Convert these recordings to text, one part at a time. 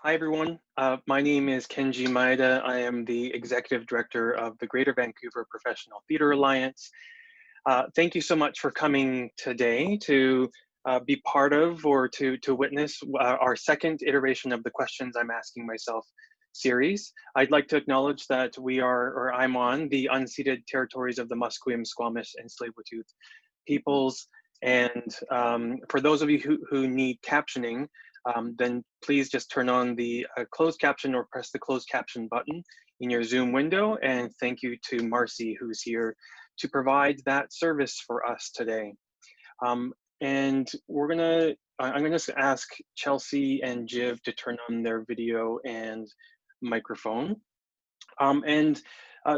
Hi, everyone. My name is Kenji Maeda. I am the Executive Director of the Greater Vancouver Professional Theatre Alliance. Thank you so much for coming today to be part of or to witness our second iteration of the Questions I'm Asking Myself series. I'd like to acknowledge that I'm on the unceded territories of the Musqueam, Squamish, and Tsleil-Waututh peoples. And for those of you who need captioning, then please just turn on the closed caption or press the closed caption button in your Zoom window. And thank you to Marcy, who's here to provide that service for us today. And I'm gonna ask Chelsea and Jiv to turn on their video and microphone.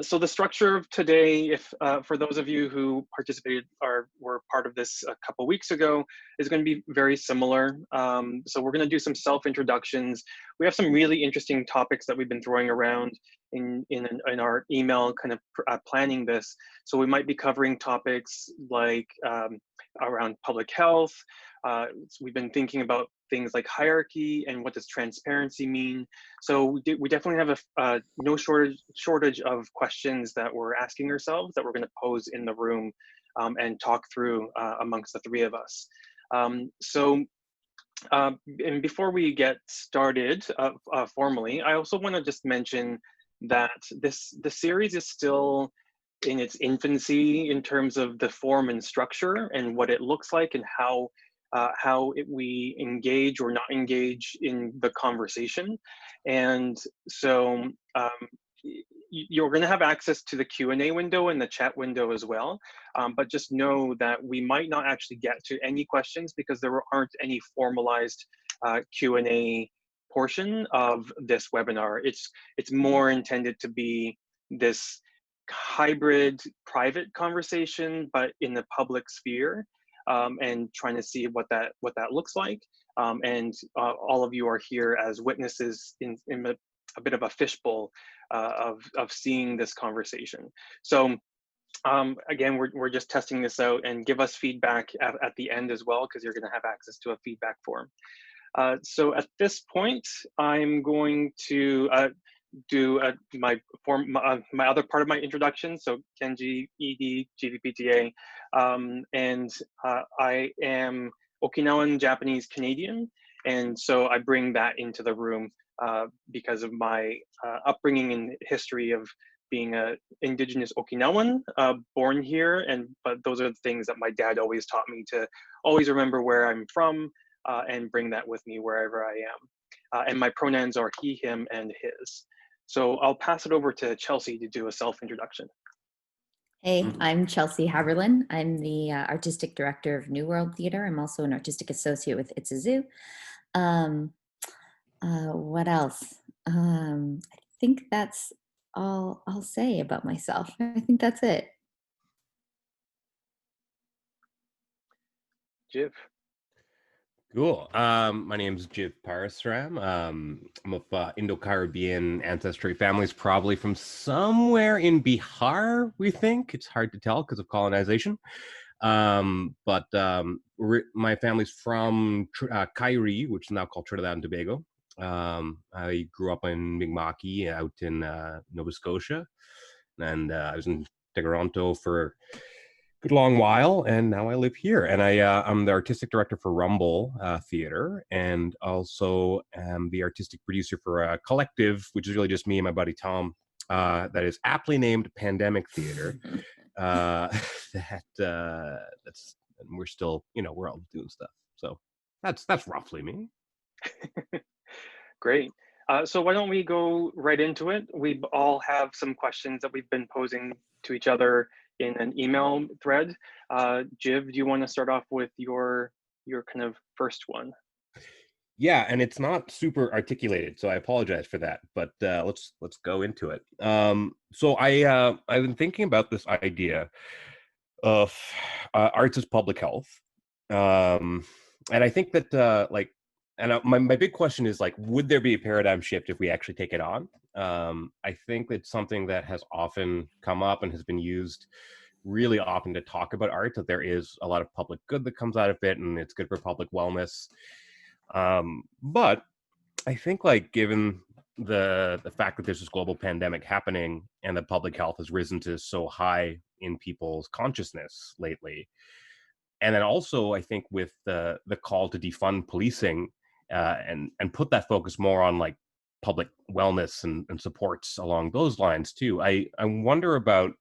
So the structure of today, if for those of you who participated or were part of this a couple weeks ago, is going to be very similar. So we're going to do some self-introductions. We have some really interesting topics that we've been throwing around in our email, kind of planning this. So we might be covering topics like around public health. We've been thinking about things like hierarchy and what does transparency mean. So we definitely have no shortage of questions that we're asking ourselves that we're going to pose in the room and talk through amongst the three of us. And before we get started formally, I also want to just mention that the series is still in its infancy in terms of the form and structure and what it looks like and how we engage or not engage in the conversation. And so you're going to have access to the Q&A window and the chat window as well. But just know that we might not actually get to any questions because there aren't any formalized Q&A portion of this webinar. It's more intended to be this hybrid private conversation, but in the public sphere. And trying to see what that looks like. All of you are here as witnesses in a bit of a fishbowl of seeing this conversation. So again, we're just testing this out, and give us feedback at the end as well, because you're going to have access to a feedback form. So at this point, I'm going to do my other part of my introduction. So Kenji, ED, GVPTA, and I am Okinawan Japanese Canadian, and so I bring that into the room because of my upbringing and history of being a indigenous Okinawan, born here, but those are the things that my dad always taught me to always remember where I'm from and bring that with me wherever I am. And my pronouns are he, him, and his. So I'll pass it over to Chelsea to do a self-introduction. Hey, I'm Chelsea Haberlin. I'm the Artistic Director of New World Theatre. I'm also an Artistic Associate with It's a Zoo. What else? I think that's all I'll say about myself. I think that's it. Jiv. Cool. My name is Parasram. I'm of Indo-Caribbean ancestry. Family's probably from somewhere in Bihar, we think. It's hard to tell because of colonization. But my family's from Kairi, which is now called Trinidad and Tobago. I grew up in Mi'kma'ki out in Nova Scotia. And I was in Toronto for good long while, and now I live here. And I'm the artistic director for Rumble Theatre, and also am the artistic producer for a collective, which is really just me and my buddy Tom, that is aptly named Pandemic Theatre. That's and we're still, we're all doing stuff. So that's roughly me. Great. So why don't we go right into it? We all have some questions that we've been posing to each other in an email thread. Jiv, do you want to start off with your kind of first one? Yeah, and it's not super articulated, so I apologize for that. But let's go into it. So I've been thinking about this idea of arts as public health, and I think that my big question is, like, would there be a paradigm shift if we actually take it on? I think it's something that has often come up and has been used really often to talk about art, that there is a lot of public good that comes out of it and it's good for public wellness. But I think like given the fact that there's this global pandemic happening and that public health has risen to so high in people's consciousness lately, and then also I think with the call to defund policing and put that focus more on like public wellness and supports along those lines too. I wonder about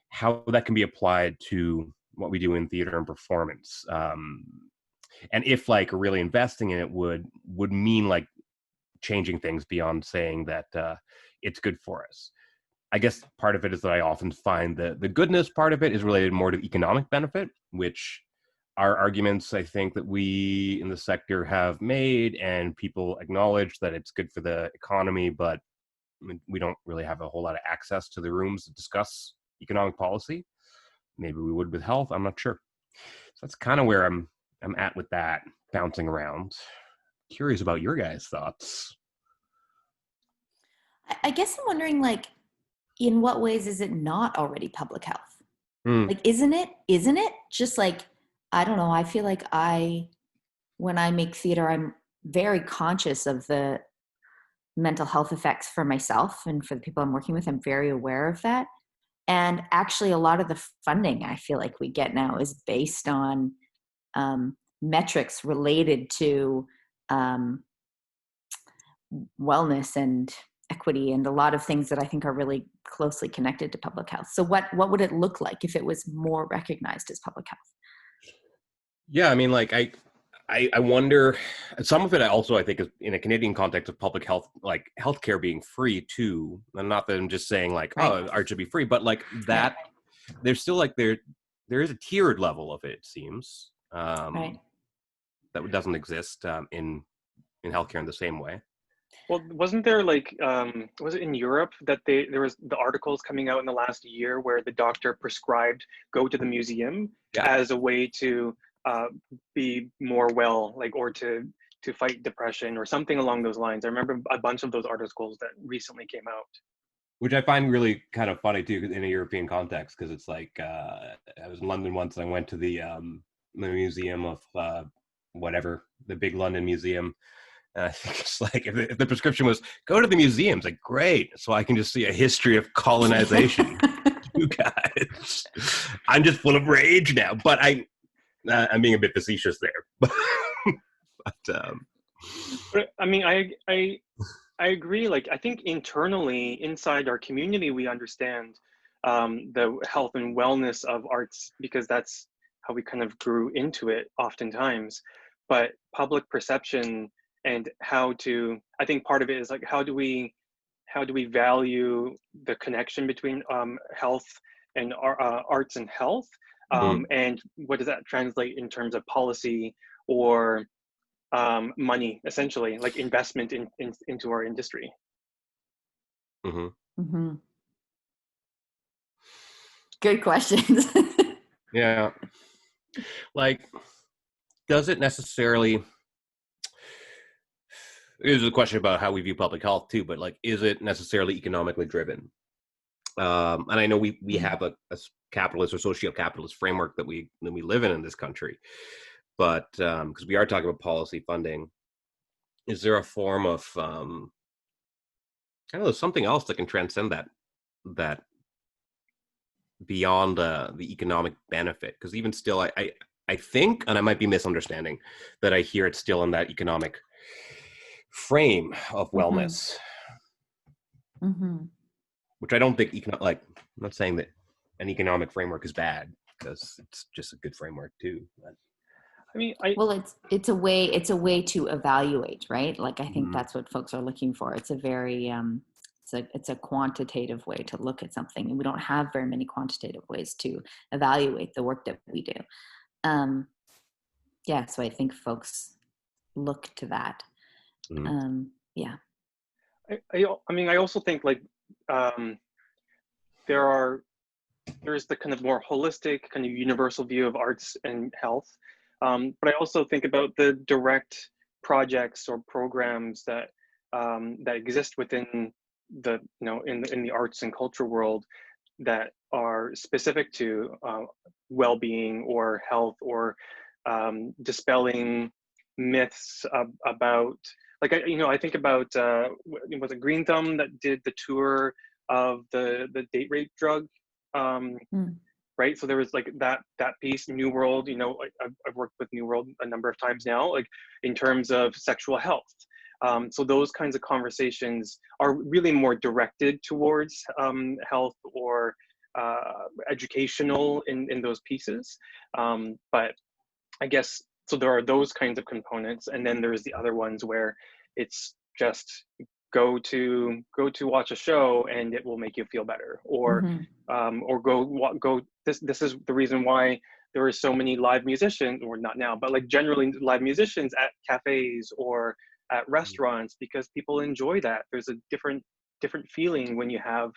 how that can be applied to what we do in theater and performance, and if like really investing in it would mean like changing things beyond saying that it's good for us. I guess part of it is that I often find that the goodness part of it is related more to economic benefit, which are arguments I think that we in the sector have made and people acknowledge that it's good for the economy, but we don't really have a whole lot of access to the rooms to discuss economic policy. Maybe we would with health, I'm not sure. So that's kind of where I'm at with that, bouncing around. Curious about your guys' thoughts. I guess I'm wondering, like, in what ways is it not already public health? Hmm. Like, isn't it just like, I don't know, I feel like when I make theater, I'm very conscious of the mental health effects for myself and for the people I'm working with. I'm very aware of that. And actually, a lot of the funding I feel like we get now is based on metrics related to wellness and equity and a lot of things that I think are really closely connected to public health. So what would it look like if it was more recognized as public health? Yeah, I mean, like I wonder. Some of it I think is in a Canadian context of public health, like healthcare being free too. And not that I'm just saying like, Right. oh, art should be free, but like that, there's still like there is a tiered level of it. It seems Right. that doesn't exist in healthcare in the same way. Well, wasn't there like, was it in Europe that there was the articles coming out in the last year where the doctor prescribed go to the museum as a way to be more well, like, or to fight depression or something along those lines. I remember a bunch of those articles that recently came out. Which I find really kind of funny too in a European context, because it's like I was in London once and I went to the museum of whatever, the big London museum. I think it's like if the prescription was go to the museums, like great, so I can just see a history of colonization. You guys, I'm just full of rage now. But I'm being a bit facetious there. But I mean, I agree. Like, I think internally inside our community, we understand the health and wellness of arts because that's how we kind of grew into it oftentimes. But public perception and I think part of it is like, how do we value the connection between health and arts and health? And what does that translate in terms of policy or money, essentially, like investment into our industry? Mm-hmm. Mm-hmm. Good questions. Yeah. Like, does it necessarily... There's a question about how we view public health too, but like, is it necessarily economically driven? And I know we have a capitalist or socio-capitalist framework that we live in this country, but because we are talking about policy funding, is there a form of kind of something else that can transcend that beyond the economic benefit? Because even still, I think, and I might be misunderstanding, that I hear it still in that economic frame of wellness, Mm-hmm. which I don't think like, I'm not saying that an economic framework is bad, because it's just a good framework too. But, I mean, well, it's a way to evaluate, right? Like, I think that's what folks are looking for. It's a very it's a quantitative way to look at something, and we don't have very many quantitative ways to evaluate the work that we do. So I think folks look to that. Yeah. I mean, I also think like there's the kind of more holistic, kind of universal view of arts and health, but I also think about the direct projects or programs that that exist within the in the arts and culture world that are specific to well-being or health or dispelling myths about like I think about was it Green Thumb that did the tour of the date rape drug, right? So there was like that piece, New World. I've worked with New World a number of times now, like in terms of sexual health. So those kinds of conversations are really more directed towards health or educational in those pieces. But I guess, so there are those kinds of components, and then there's the other ones where it's just go to watch a show and it will make you feel better, or go. This is the reason why there are so many live musicians, or not now, but like generally live musicians at cafes or at restaurants, because people enjoy that. There's a different feeling when you have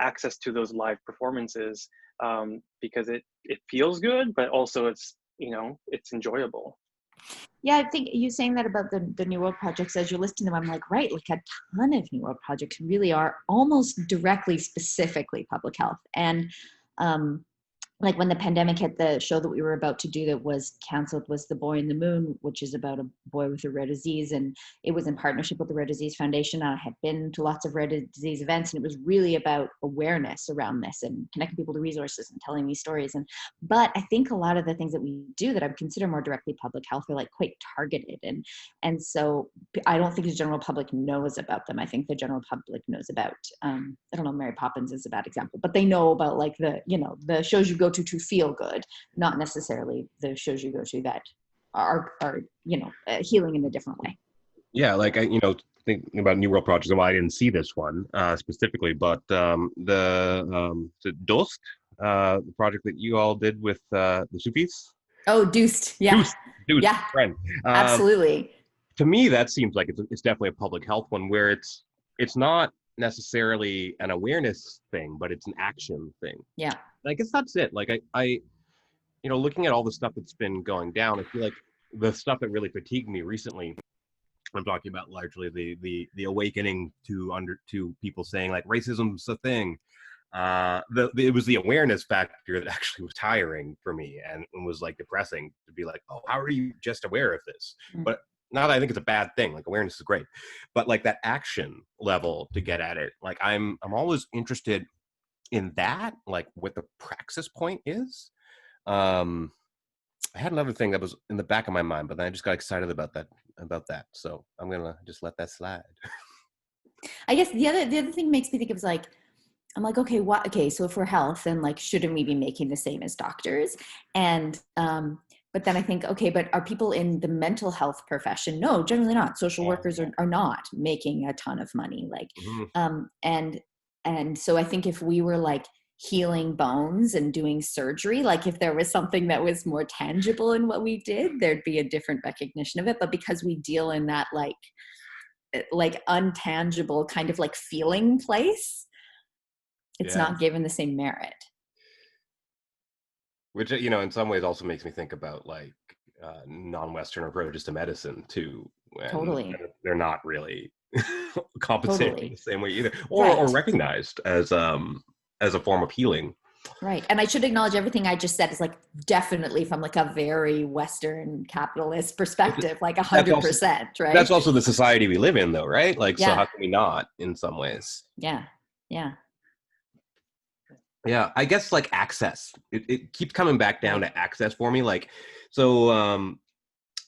access to those live performances, because it feels good, but also it's enjoyable. Yeah, I think you saying that about the New World projects, as you're listing them, I'm like, right, like a ton of New World projects really are almost directly, specifically public health. And like when the pandemic hit, the show that we were about to do that was canceled was The Boy in the Moon, which is about a boy with a rare disease. And it was in partnership with the Rare Disease Foundation. I had been to lots of rare disease events, and it was really about awareness around this and connecting people to resources and telling these stories. But I think a lot of the things that we do that I would consider more directly public health are like quite targeted. And so I don't think the general public knows about them. I think the general public knows about, I don't know, Mary Poppins is a bad example, but they know about like the shows you go to feel good, not necessarily the shows you go to that are healing in a different way. Yeah, like thinking about New World projects, and why I didn't see this one specifically, but the Dost, the project that you all did with the Sufis. Oh, Deuced, yeah, Deuced, yeah, friend. absolutely. To me, that seems like it's definitely a public health one, where it's not necessarily an awareness thing, but it's an action thing. Yeah. And I guess that's it. Like I looking at all the stuff that's been going down, I feel like the stuff that really fatigued me recently, I'm talking about largely the awakening to people saying like racism's a thing. It was the awareness factor that actually was tiring for me, and was like depressing to be like, oh, how are you just aware of this? But not that I think it's a bad thing. Like awareness is great, but like that action level to get at it, like I'm always interested in that, like what the praxis point is. I had another thing that was in the back of my mind, but then I just got excited about that. So I'm gonna just let that slide. I guess the other thing makes me think of is like, I'm like, okay, so for health, then like, shouldn't we be making the same as doctors? And but then I think, okay, but are people in the mental health profession? No, generally not. Social workers are not making a ton of money. Like, and so I think if we were like healing bones and doing surgery, like if there was something that was more tangible in what we did, there'd be a different recognition of it. But because we deal in that like untangible kind of like feeling place, it's not given the same merit. Which, in some ways also makes me think about like non-Western approaches to medicine too. Totally. They're not really compensated in the same way either, or Right. or recognized as a form of healing. Right. And I should acknowledge everything I just said is like definitely from like a very Western capitalist perspective, like 100%, right? That's also the society we live in though, right? Like, so how can we not in some ways? Yeah. Yeah. Yeah, I guess like access. It keeps coming back down to access for me. Like, so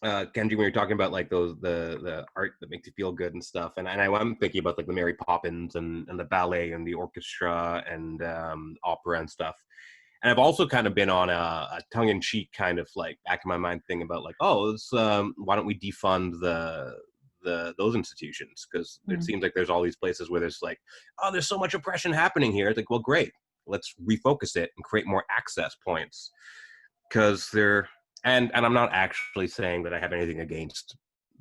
Kenji, when you're talking about like the art that makes you feel good and stuff, and I'm thinking about like the Mary Poppins and the ballet and the orchestra and opera and stuff. And I've also kind of been on a tongue-in-cheek kind of like back in my mind thing about like, oh, why don't we defund those institutions? Because it seems like there's all these places where there's like, oh, there's so much oppression happening here. It's like, well, great. Let's refocus it and create more access points, because and I'm not actually saying that I have anything against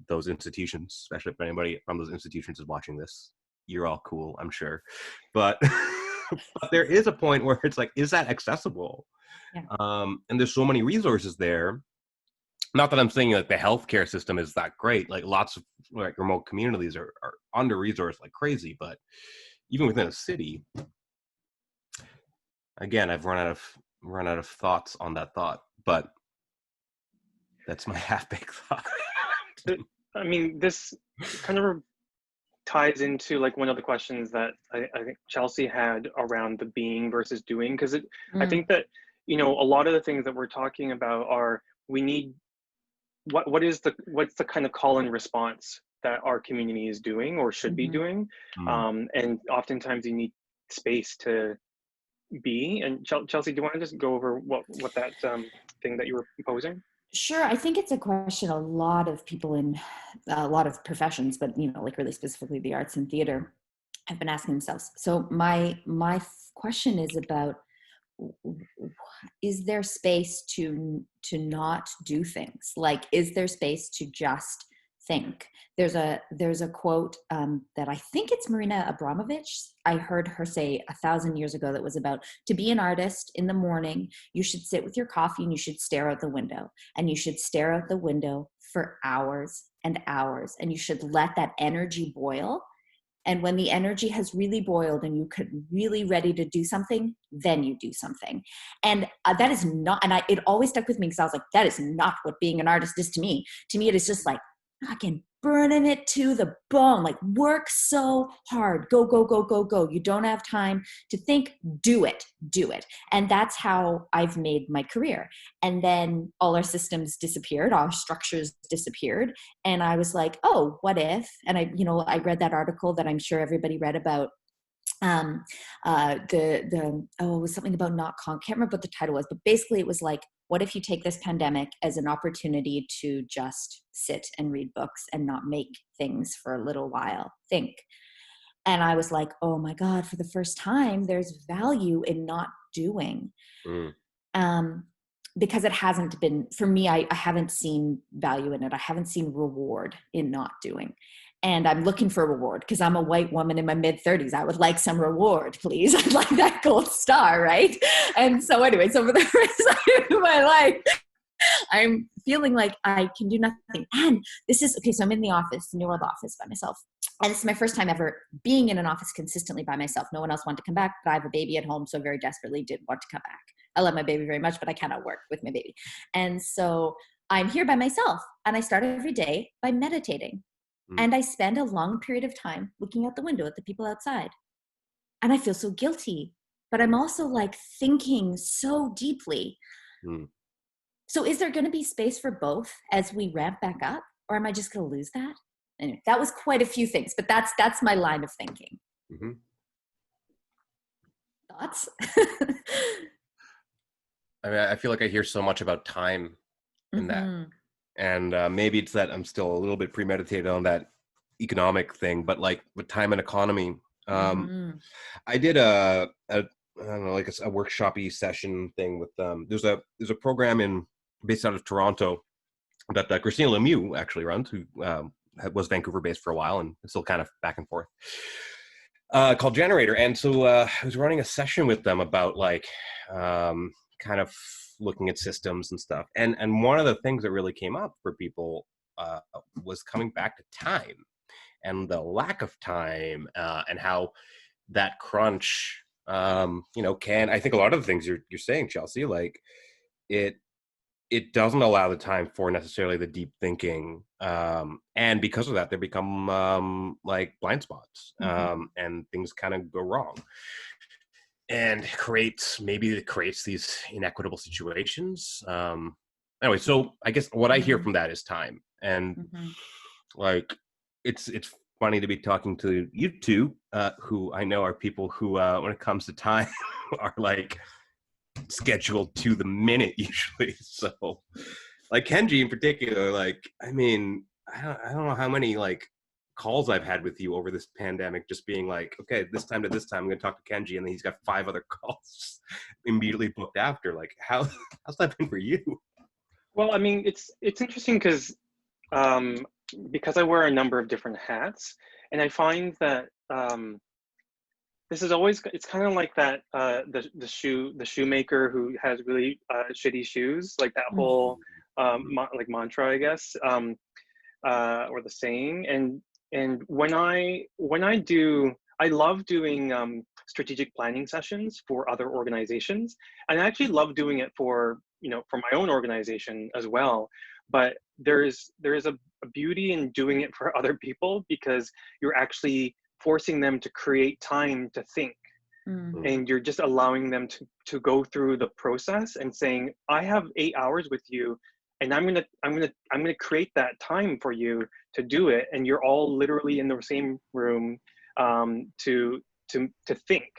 those institutions, especially if anybody from those institutions is watching this. You're all cool, I'm sure. But, but there is a point where it's like, is that accessible? Yeah. And there's so many resources there. Not that I'm saying like the healthcare system is that great. Like lots of like remote communities are under-resourced like crazy, but even within a city, again, I've run out of thoughts on that thought, but that's my half-baked thought. I mean, this kind of ties into like one of the questions that I think Chelsea had around the being versus doing, because I Mm, think that, you know, a lot of the things that we're talking about are, we need, what's the kind of call and response that our community is doing or should be mhm. doing, Mm. and oftentimes you need space to be. And Chelsea, do you want to just go over what that thing that you were posing? Sure. I think it's a question a lot of people in a lot of professions, but you know, like really specifically the arts and theater, have been asking themselves. So my question is about, is there space to not do things? Like, is there space to just think? There's a quote that I think it's Marina Abramovich. I heard her say 1,000 years ago, that was about, to be an artist in the morning, you should sit with your coffee and you should stare out the window, and you should stare out the window for hours and hours, and you should let that energy boil. And when the energy has really boiled and you could really ready to do something, then you do something. And that is not, and it always stuck with me, because I was like, that is not what being an artist is to me. To me, it is just like, fucking burning it to the bone, like work so hard, go, go, go, go, go. You don't have time to think, do it, do it. And that's how I've made my career. And then all our systems disappeared, our structures disappeared. And I was like, oh, what if? And I read that article that I'm sure everybody read about, it was something about not can't remember what the title was, but basically it was like, what if you take this pandemic as an opportunity to just sit and read books and not make things for a little while, think. And I was like, oh my God, for the first time there's value in not doing. Mm. Because it hasn't been, for me, I haven't seen value in it. I haven't seen reward in not doing. And I'm looking for reward, because I'm a white woman in my mid-30s. I would like some reward, please. I'd like that gold star, right? And so anyway, so for the first time in my life, I'm feeling like I can do nothing. And this is, okay, so I'm in the office, New World office by myself. And this is my first time ever being in an office consistently by myself. No one else wanted to come back, but I have a baby at home, so very desperately did want to come back. I love my baby very much, but I cannot work with my baby. And so I'm here by myself, and I start every day by meditating. Mm. And I spend a long period of time looking out the window at the people outside. And I feel so guilty, but I'm also like thinking so deeply. Mm. So is there going to be space for both as we ramp back up, or am I just going to lose that? Anyway, that was quite a few things, but that's my line of thinking. Mm-hmm. Thoughts? I mean, I feel like I hear so much about time in that. Mm-hmm. And maybe it's that I'm still a little bit premeditated on that economic thing, but like with time and economy, Mm-hmm. I did I don't know, like a workshop-y session thing with there's a program based out of Toronto that Christina Lemieux actually runs, who was Vancouver based for a while and still kind of back and forth, called Generator. And so I was running a session with them about like kind of looking at systems and stuff. And one of the things that really came up for people was coming back to time and the lack of time, and how that crunch, can, I think a lot of the things you're saying, Chelsea, like it doesn't allow the time for necessarily the deep thinking. And because of that, they become like blind spots, and things kind of go wrong. And it creates these inequitable situations. Anyway, so I guess what I hear from that is time. And like, it's funny to be talking to you two, who I know are people who, when it comes to time, are like scheduled to the minute usually. So like Kenji in particular, like, I mean, I don't know how many like calls I've had with you over this pandemic, just being like, okay, this time to this time I'm gonna talk to Kenji, and then he's got 5 other calls immediately booked after. Like, how's that been for you? Well, I mean, it's interesting because I wear a number of different hats, and I find that this is always, it's kind of like that the shoemaker who has really shitty shoes, like that whole like mantra, I guess, or the saying. And when I love doing strategic planning sessions for other organizations, and I actually love doing it for my own organization as well. But there is a beauty in doing it for other people, because you're actually forcing them to create time to think, and you're just allowing them to go through the process and saying, I have 8 hours with you, and I'm gonna create that time for you to do it, and you're all literally in the same room to think.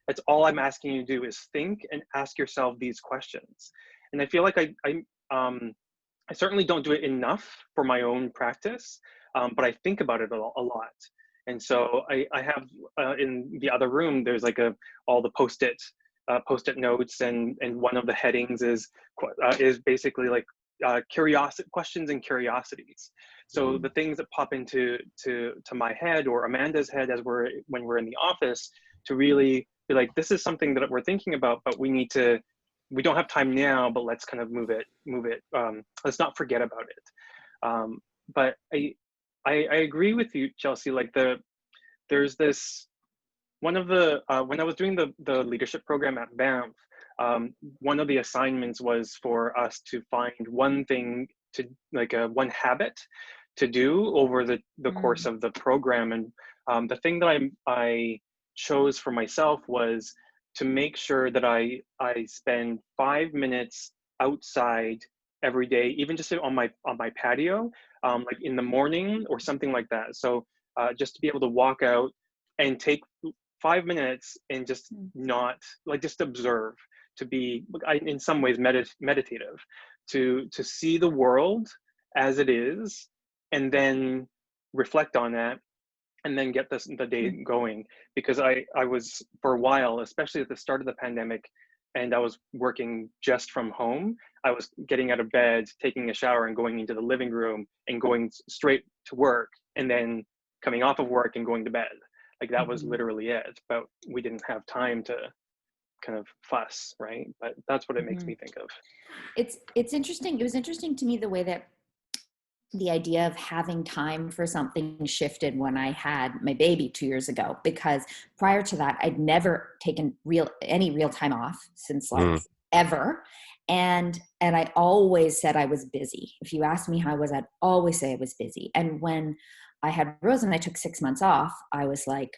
That's all I'm asking you to do, is think and ask yourself these questions. And I feel like I certainly don't do it enough for my own practice, but I think about it a lot. And so I have in the other room, there's like all the post-it notes, and one of the headings is basically like questions and curiosities. So the things that pop into my head or Amanda's head when we're in the office, to really be like, this is something that we're thinking about, but we don't have time now, but let's kind of move it. Let's not forget about it. But I agree with you, Chelsea. Like there's this, one of the, when I was doing the leadership program at Banff, one of the assignments was for us to find one thing one habit to do over the course of the program. And the thing that I chose for myself was to make sure that I spend 5 minutes outside every day, even just on my patio, like in the morning or something like that. So just to be able to walk out and take 5 minutes and just just observe, to be in some ways meditative, to see the world as it is, and then reflect on that, and then get the day going. Because I was, for a while, especially at the start of the pandemic, and I was working just from home, I was getting out of bed, taking a shower, and going into the living room and going straight to work, and then coming off of work and going to bed. Like that was literally it. But we didn't have time to kind of fuss, right? But that's what it makes me think of. It's interesting. It was interesting to me the way that the idea of having time for something shifted when I had my baby 2 years ago, because prior to that, I'd never taken any real time off since ever. And I always said I was busy. If you asked me how I was, I'd always say I was busy. And when I had Rose and I took 6 months off, I was like,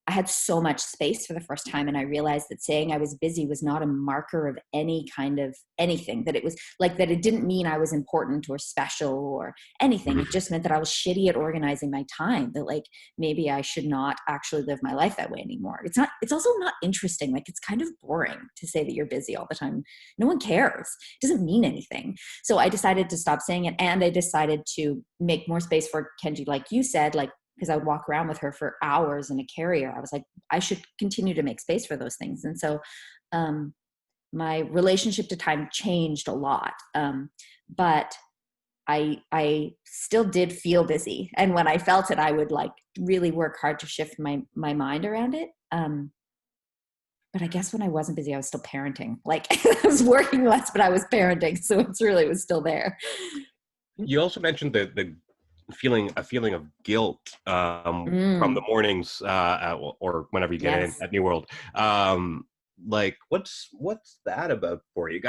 I had so much space for the first time. And I realized that saying I was busy was not a marker of any kind of anything, that it was like, that it didn't mean I was important or special or anything. It just meant that I was shitty at organizing my time, that like, maybe I should not actually live my life that way anymore. It's also not interesting. Like, it's kind of boring to say that you're busy all the time. No one cares. It doesn't mean anything. So I decided to stop saying it. And I decided to make more space for Kenji, like you said, like, because I would walk around with her for hours in a carrier. I was like, I should continue to make space for those things. And so my relationship to time changed a lot. But I still did feel busy. And when I felt it, I would like really work hard to shift my mind around it. But I guess when I wasn't busy, I was still parenting. Like I was working less, but I was parenting. So it was still there. You also mentioned the feeling of guilt from the mornings or whenever you get in at New World. Like what's that about for you?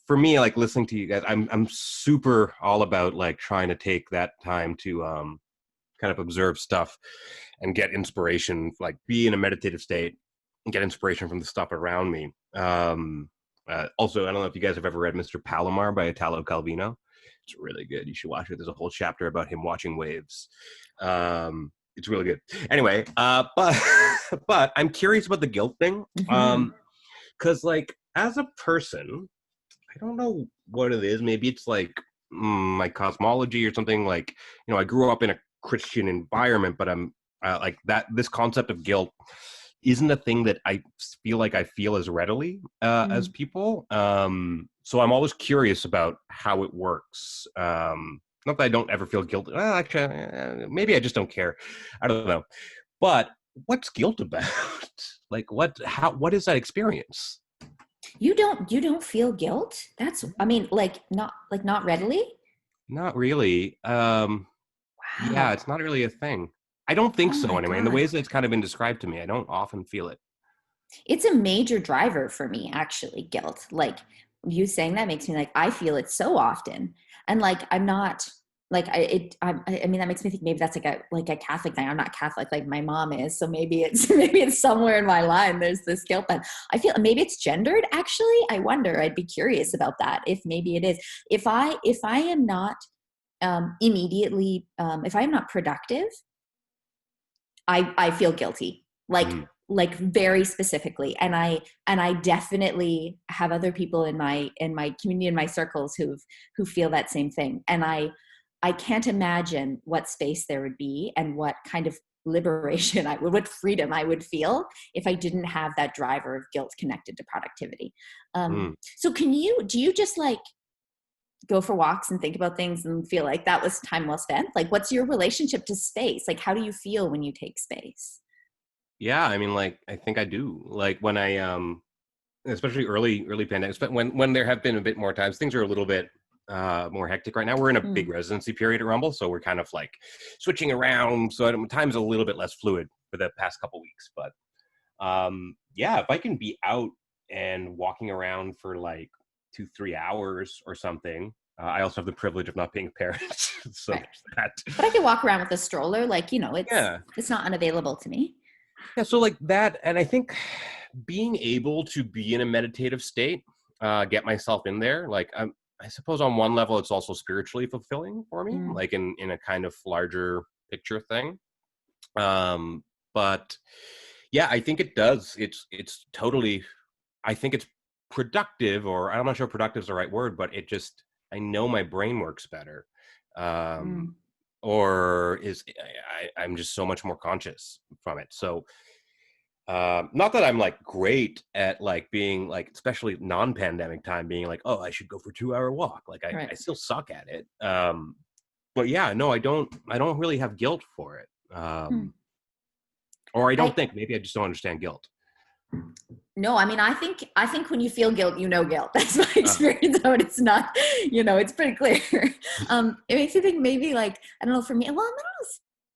For me, like listening to you guys, I'm super all about like trying to take that time to kind of observe stuff and get inspiration, like be in a meditative state and get inspiration from the stuff around me. Also, I don't know if you guys have ever read Mr. Palomar by Italo Calvino. It's really good. You should watch it. There's a whole chapter about him watching waves. It's really good. Anyway, but I'm curious about the guilt thing. Because like as a person, I don't know what it is. Maybe it's like my cosmology or something. Like, you know, I grew up in a Christian environment, but I'm like that. This concept of guilt isn't a thing that I feel like I feel as readily as people. So I'm always curious about how it works. Not that I don't ever feel guilty. Well, actually, maybe I just don't care. I don't know. But what's guilt about? Like what is that experience? You don't feel guilt? That's, I mean, not readily? Not really. Wow. Yeah, it's not really a thing. I don't think so anyway. God. In the ways that it's kind of been described to me, I don't often feel it. It's a major driver for me, actually, guilt. Like you saying that makes me like, I feel it so often. And like, I'm not like, I mean, that makes me think maybe that's like a Catholic thing. I'm not Catholic like my mom is. So maybe it's somewhere in my line. There's this guilt, but I feel maybe it's gendered. Actually, I wonder, I'd be curious about that. If maybe it is, if I am not immediately, if I'm not productive, I feel guilty, like very specifically. And I definitely have other people in my community, in my circles who feel that same thing. And I can't imagine what space there would be and what kind of liberation what freedom I would feel if I didn't have that driver of guilt connected to productivity. So do you just like go for walks and think about things and feel like that was time well spent? Like, what's your relationship to space? Like, how do you feel when you take space? Yeah, I mean, like, I think I do. Like when I, especially early pandemic, but when there have been a bit more times, things are a little bit more hectic right now. We're in a big residency period at Rumble, so we're kind of like switching around. So time's a little bit less fluid for the past couple weeks. But yeah, if I can be out and walking around for like 2-3 hours or something. I also have the privilege of not being a parent, so Right. there's that. But I can walk around with a stroller, like, you know, Yeah. it's not unavailable to me. Yeah, so like that, and I think being able to be in a meditative state, get myself in there, like I suppose on one level it's also spiritually fulfilling for me, like in a kind of larger picture thing. But yeah, I think it does. It's totally. I think it's productive, or I'm not sure productive is the right word, but it just I know my brain works better. Or I'm just so much more conscious from it. So not that I'm like great at like being like, especially non-pandemic time, being like, oh, I should go for 2-hour walk. Like I still suck at it. But yeah, no, I don't really have guilt for it. Or I don't think, maybe I just don't understand guilt. No, I mean, I think when you feel guilt, you know guilt. That's my experience of it. It's not, you know, it's pretty clear. It makes you think maybe like, I don't know, for me, well, I don't know,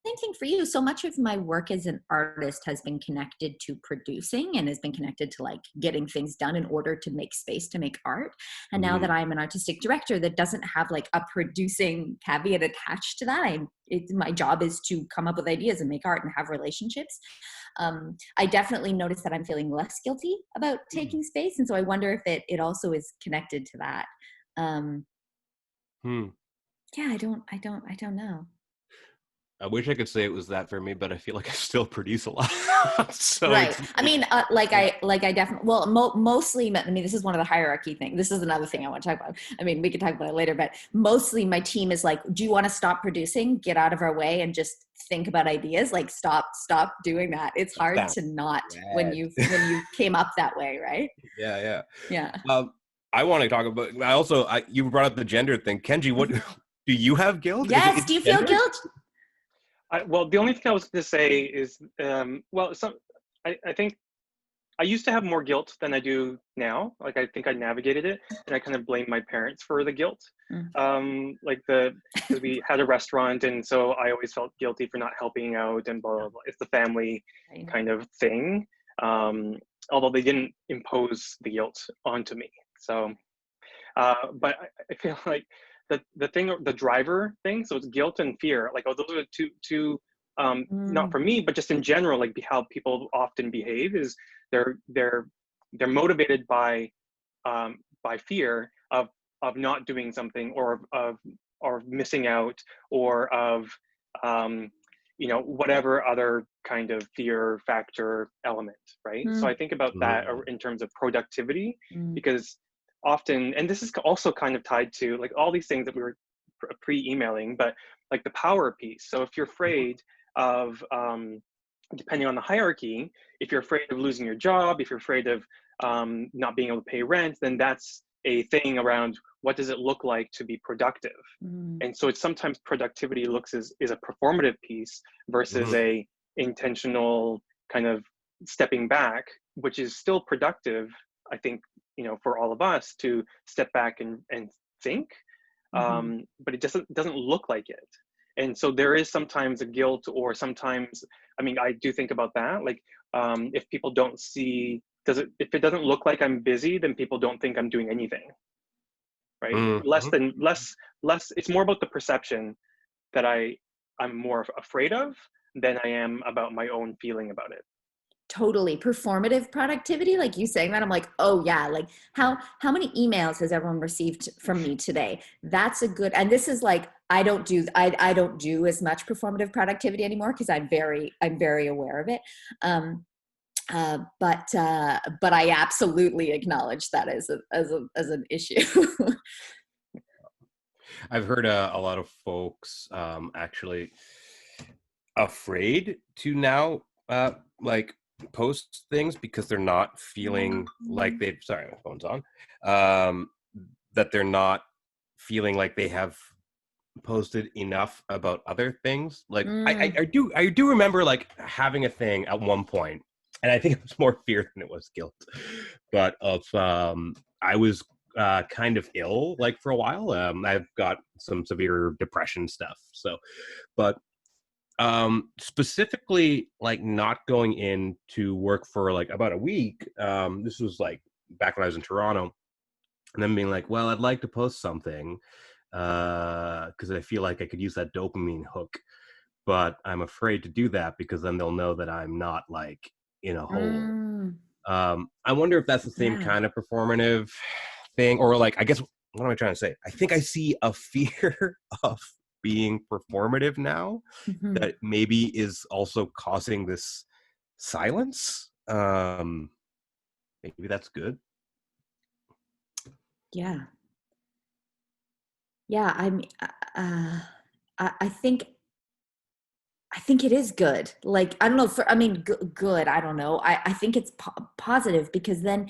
same thing for you. So much of my work as an artist has been connected to producing and has been connected to like getting things done in order to make space to make art. And now that I'm an artistic director that doesn't have like a producing caveat attached to that, my job is to come up with ideas and make art and have relationships. I definitely notice that I'm feeling less guilty about taking space. And so I wonder if it also is connected to that. Yeah, I don't know. I wish I could say it was that for me, but I feel like I still produce a lot. So right. I mean, I definitely, well, mostly, I mean, this is one of the hierarchy things. This is another thing I want to talk about. I mean, we can talk about it later, but mostly my team is like, do you want to stop producing, get out of our way and just think about ideas? Like stop doing that. It's hard to not when you came up that way. Right. Yeah. Yeah. I want to talk about, you brought up the gender thing. Kenji, what do you have guilt? Yes. Do you feel guilt? Well, the only thing I was going to say is, I think I used to have more guilt than I do now. Like, I think I navigated it, and I kind of blame my parents for the guilt. Because we had a restaurant, and so I always felt guilty for not helping out, and blah, blah, blah. It's the family kind of thing. Although they didn't impose the guilt onto me. So, but I feel like the driver thing, so it's guilt and fear, like, those are the two not for me, but just in general, like how people often behave is they're motivated by fear of not doing something, or of missing out, or of whatever other kind of fear factor element, right? So I think about that in terms of productivity, because often, and this is also kind of tied to like all these things that we were pre-emailing, but like the power piece. So if you're afraid of, depending on the hierarchy, if you're afraid of losing your job, if you're afraid of not being able to pay rent, then that's a thing around what does it look like to be productive. And so it's sometimes productivity is a performative piece versus a intentional kind of stepping back, which is still productive, I think, for all of us to step back and think, but it doesn't look like it. And so there is sometimes a guilt, or sometimes, I mean, I do think about that. Like, if people don't see, if it doesn't look like I'm busy, then people don't think I'm doing anything. right? Mhm. Less. It's more about the perception that I'm more afraid of than I am about my own feeling about it. Totally. Performative productivity, like you saying that, I'm like, oh yeah, like how many emails has everyone received from me today? That's a good, and this is like, I don't do as much performative productivity anymore because I'm very aware of it. But I absolutely acknowledge that as an issue. I've heard a lot of folks actually afraid to now like post things because they're not feeling like they've, sorry, my phone's on, that they're not feeling like they have posted enough about other things. Like I do remember like having a thing at one point, and I think it was more fear than it was guilt, but of I was kind of ill like for a while. I've got some severe depression stuff, so but specifically like not going in to work for like about a week. This was like back when I was in Toronto, and then being like, well, I'd like to post something because I feel like I could use that dopamine hook, but I'm afraid to do that because then they'll know that I'm not like in a hole. I wonder if that's the same Yeah. kind of performative thing, or like, I guess, what am I trying to say? I think I see a fear of being performative now that maybe is also causing this silence. Maybe that's good. Yeah. Yeah. I think it is good. Like, I don't know, good. I don't know. I think it's positive because then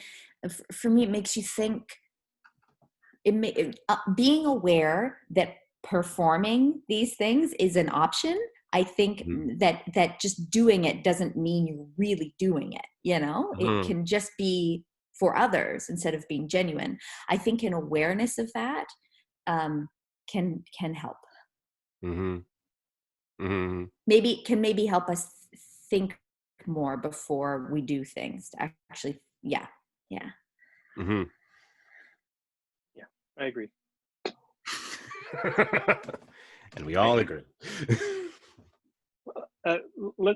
for me, it makes you think, being aware that performing these things is an option. I think that just doing it doesn't mean you're really doing it. It can just be for others instead of being genuine. I think an awareness of that can help. Maybe help us think more before we do things to actually, yeah. I agree. And we all agree.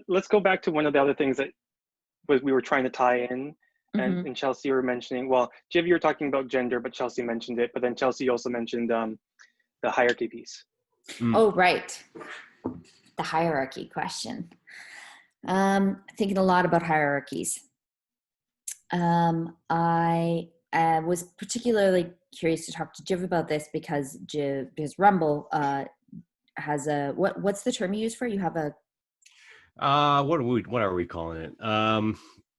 Let's go back to one of the other things that we were trying to tie in, and Chelsea, you were mentioning, well, Jiv, you were talking about gender, but Chelsea mentioned it, but then Chelsea also mentioned the hierarchy piece. Oh, right. The hierarchy question. Thinking a lot about hierarchies. I was particularly curious to talk to Jiv about this because Rumble has a, what's the term you use for it? You have a what are we calling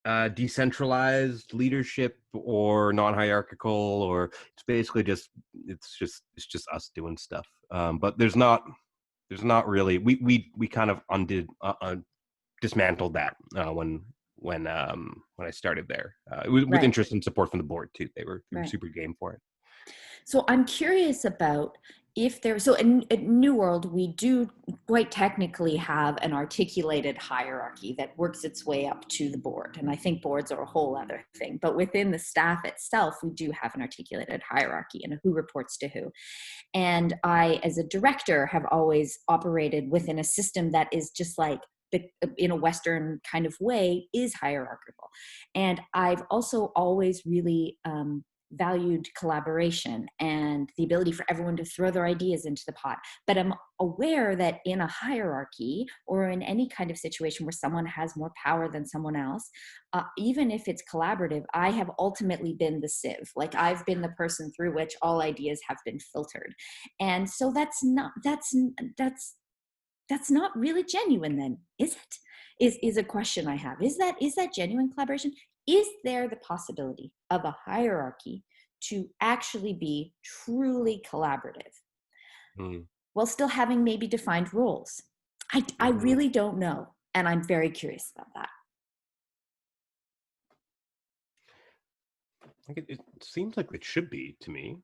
it? Decentralized leadership or non-hierarchical, or it's basically just us doing stuff. But there's not really, we kind of dismantled that when I started there. It was with interest and support from the board too. They were super game for it. So I'm curious about if there, so in New World, we do quite technically have an articulated hierarchy that works its way up to the board. And I think boards are a whole other thing, but within the staff itself, we do have an articulated hierarchy and who reports to who. And I, as a director, have always operated within a system that is just like, in a Western kind of way, is hierarchical. And I've also always really valued collaboration and the ability for everyone to throw their ideas into the pot. But I'm aware that in a hierarchy or in any kind of situation where someone has more power than someone else, even if it's collaborative, I have ultimately been the sieve. Like, I've been the person through which all ideas have been filtered. And so that's not really genuine then, is it? Is a question I have. Is that genuine collaboration? Is there the possibility of a hierarchy to actually be truly collaborative while still having maybe defined roles? I really don't know, and I'm very curious about that. It seems like it should be to me.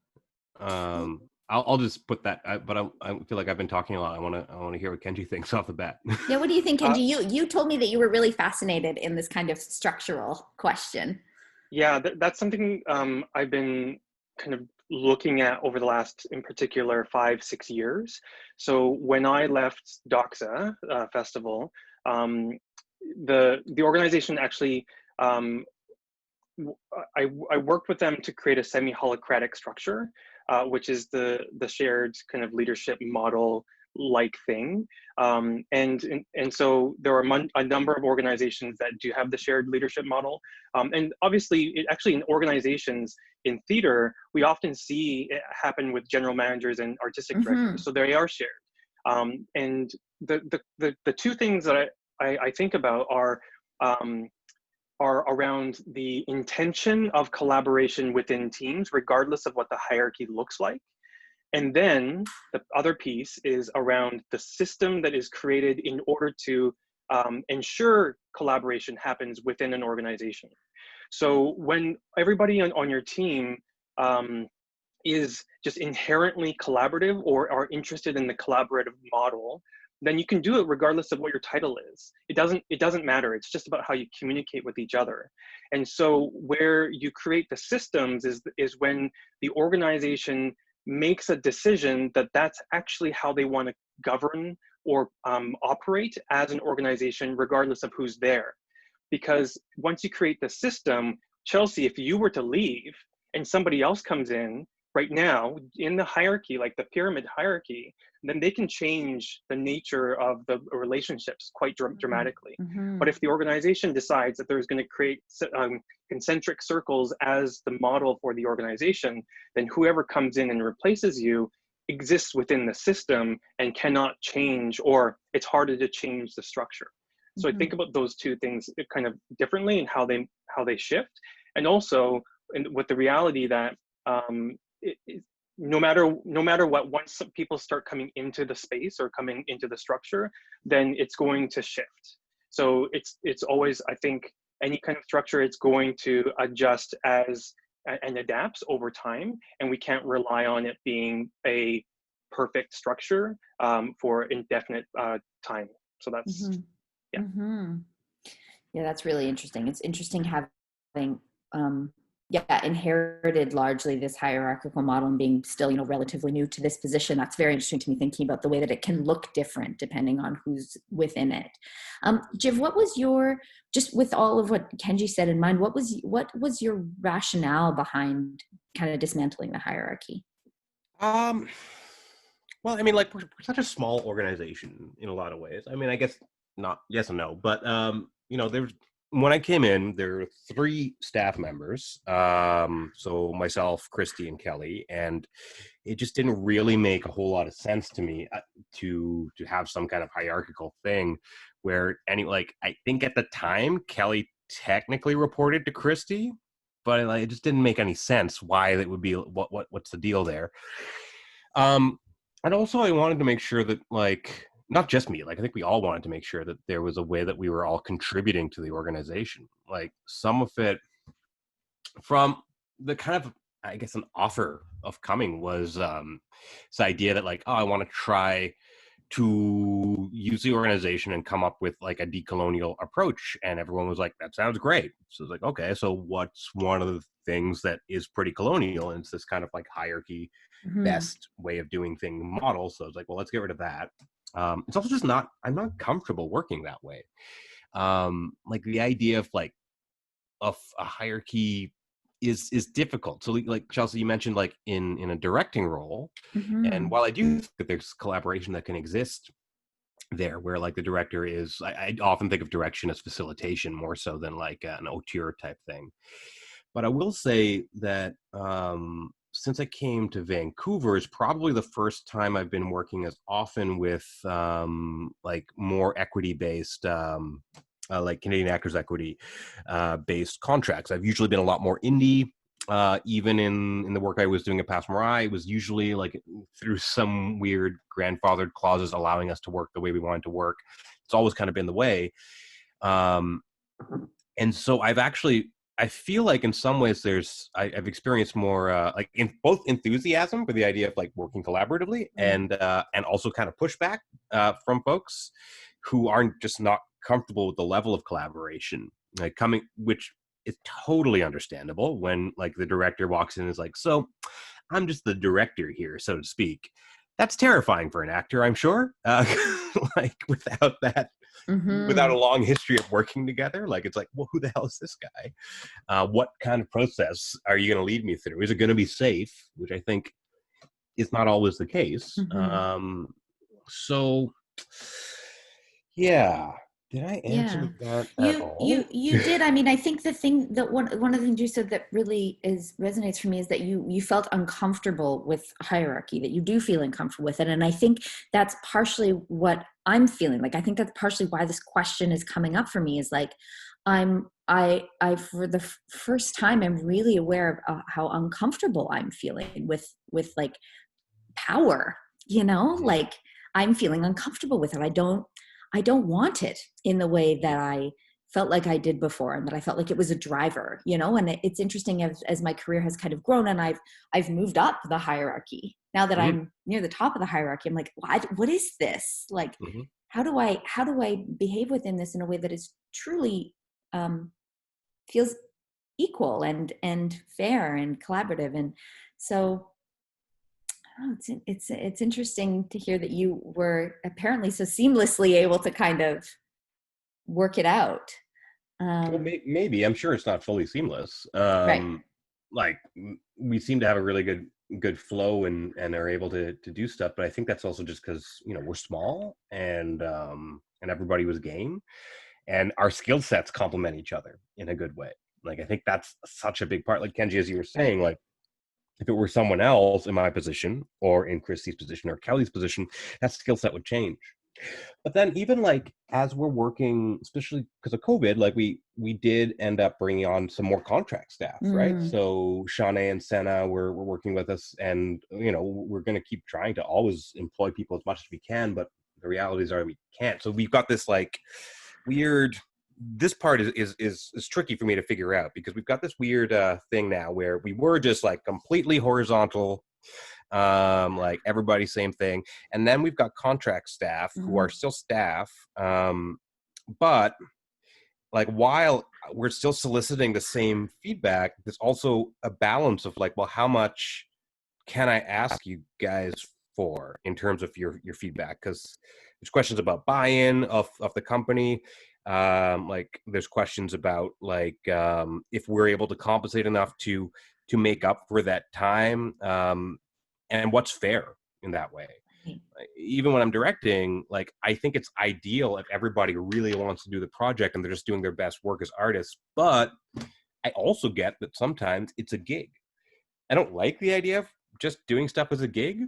I'll just put that, but I feel like I've been talking a lot. I want to hear what Kenji thinks off the bat. Yeah, what do you think, Kenji? You told me that you were really fascinated in this kind of structural question. Yeah, that's something I've been kind of looking at over the last, in particular, 5-6 years. So when I left Doxa Festival, the organization actually, I worked with them to create a semi-holocratic structure, which is the shared kind of leadership model like thing. And so there are a number of organizations that do have the shared leadership model. And obviously, actually in organizations in theater, we often see it happen with general managers and artistic directors. So they are shared. And the two things that I think about are around the intention of collaboration within teams, regardless of what the hierarchy looks like. And then the other piece is around the system that is created in order to ensure collaboration happens within an organization. So when everybody on your team is just inherently collaborative or are interested in the collaborative model, then you can do it regardless of what your title is. It doesn't matter. It's just about how you communicate with each other. And so where you create the systems is when the organization makes a decision that that's actually how they want to govern or operate as an organization, regardless of who's there. Because once you create the system, Chelsea, if you were to leave and somebody else comes in right now in the hierarchy, like the pyramid hierarchy, then they can change the nature of the relationships quite dramatically. But if the organization decides that there's going to create concentric circles as the model for the organization, then whoever comes in and replaces you exists within the system and cannot change, or it's harder to change the structure. So I think about those two things kind of differently and how they shift, and also with the reality that no matter what, once some people start coming into the space or coming into the structure, then it's going to shift. So it's always, I think, any kind of structure, it's going to adjust as and adapts over time, and we can't rely on it being a perfect structure for indefinite time. So that's yeah. Yeah, that's really interesting. It's interesting having inherited largely this hierarchical model and being still, relatively new to this position. That's very interesting to me, thinking about the way that it can look different depending on who's within it. Jiv, what was just with all of what Kenji said in mind, what was your rationale behind kind of dismantling the hierarchy? Well, I mean, like we're such a small organization in a lot of ways. I mean, I guess not yes and no, but there's when I came in, there were 3 staff members. So myself, Christy, and Kelly, and it just didn't really make a whole lot of sense to me to have some kind of hierarchical thing where I think at the time Kelly technically reported to Christy, but it just didn't make any sense why that would be what's the deal there. And also I wanted to make sure that not just me, I think we all wanted to make sure that there was a way that we were all contributing to the organization. Some of it from the kind of, I guess, an offer of coming was this idea that I want to try to use the organization and come up with a decolonial approach. And everyone was like, that sounds great. So it's okay, so what's one of the things that is pretty colonial? And it's this kind of hierarchy best way of doing thing model. So it's well, let's get rid of that. It's also just I'm not comfortable working that way. The idea of a hierarchy is difficult. So Chelsea, you mentioned in a directing role, and while I do think that there's collaboration that can exist there, where the director is, I often think of direction as facilitation more so than an auteur type thing. But I will say that since I came to Vancouver, is probably the first time I've been working as often with more equity-based, Canadian Actors Equity based contracts. I've usually been a lot more indie. Even in the work I was doing at Parasram, it was usually through some weird grandfathered clauses allowing us to work the way we wanted to work. It's always kind of been the way. And so I feel in some ways I've experienced more in both enthusiasm for the idea of working collaboratively and also kind of pushback from folks who aren't just not comfortable with the level of collaboration which is totally understandable when the director walks in and is so I'm just the director here, so to speak. That's terrifying for an actor, I'm sure. Like without that, without Mm-hmm. a long history of working together, like it's like, well, who the hell is this guy? What kind of process are you going to lead me through? Is it going to be safe? Which I think is not always the case. Mm-hmm. So, yeah. Did I Yeah, answer that at you all? you did. I mean, I think the thing that one of the things you said that really is resonates for me is that you felt uncomfortable with hierarchy, that you do feel uncomfortable with it, and I think that's partially what I'm feeling. Like, I think that's partially why this question is coming up for me. Is like, I for the first time I'm really aware of how uncomfortable I'm feeling with like power, Mhm. like I'm feeling uncomfortable with it. I don't want it in the way that I felt like I did before, and that I felt like it was a driver, and it's interesting as my career has kind of grown, and I've moved up the hierarchy. Now that Mhm. I'm near the top of the hierarchy, I'm like, what is this? Like, Mhm. how do I behave within this in a way that is truly um, feels equal and fair and collaborative? And so, oh, it's interesting to hear that you were apparently so seamlessly able to kind of work it out. Well, maybe. I'm sure it's not fully seamless. Right. Like we seem to have a really good flow and are able to do stuff, but I think that's also just because we're small and everybody was game, and our skill sets complement each other in a good way. Like I think that's such a big part. Like Kenji, as you were Right. saying, like if it were someone else in my position or in Christy's position or Kelly's position, that skill set would change. But then even like as we're working, especially because of COVID, like we did end up bringing on some more contract staff, right? Mm, So Shawnee and Senna were working with us, and we're going to keep trying to always employ people as much as we can, but the realities are we can't. So we've got this like weird. This part is tricky for me to figure out because we've got this weird thing now where we were just like completely horizontal, like everybody same thing, and then we've got contract staff who are mm, still staff, but like while we're still soliciting the same feedback, there's also a balance of like, well, how much can I ask you guys for in terms of your feedback? Because there's questions about buy-in of the company. Like there's questions about like if we're able to compensate enough to make up for that time, and what's fair in that way. right. Even when I'm directing, like I think it's ideal if everybody really wants to do the project and they're just doing their best work as artists. But I also get that sometimes it's a gig. I don't like the idea of just doing stuff as a gig,